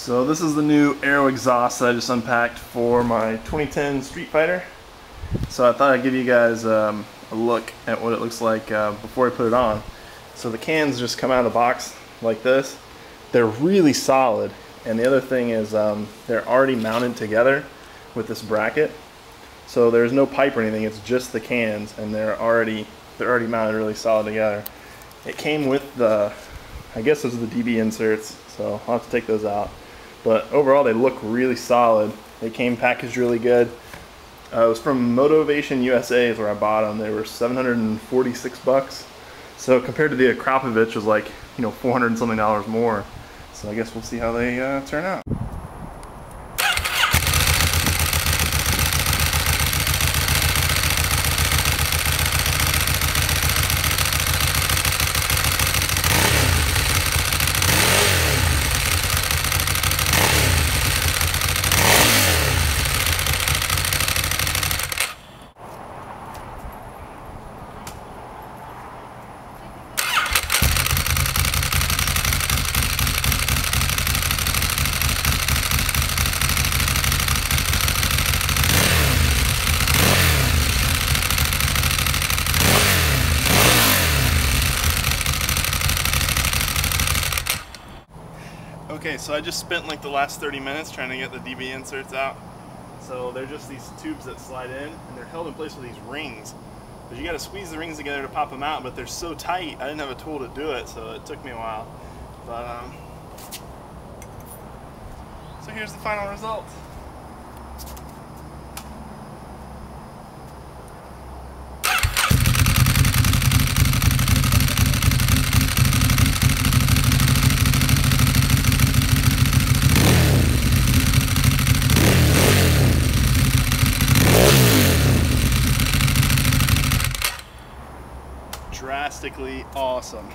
So this is the new aero exhaust that I just unpacked for my 2010 Streetfighter. So I thought I'd give you guys a look at what it looks like before I put it on. So the cans just come out of the box like this. They're really solid, and the other thing is they're already mounted together with this bracket. So there's no pipe or anything, it's just the cans, and they're already mounted really solid together. It came with the, I guess those are the DB inserts, so I'll have to take those out. But overall they look really solid. They came packaged really good. It was from Motivation USA is where I bought them. They were 746 bucks. So compared to the Akrapovich was like, you know, 400 and something dollars more. So I guess we'll see how they turn out. Okay, so I just spent like the last 30 minutes trying to get the DB inserts out. So they're just these tubes that slide in, and they're held in place with these rings. But you got to squeeze the rings together to pop them out, but they're so tight, I didn't have a tool to do it, so it took me a while. But so here's the final result. Drastically awesome.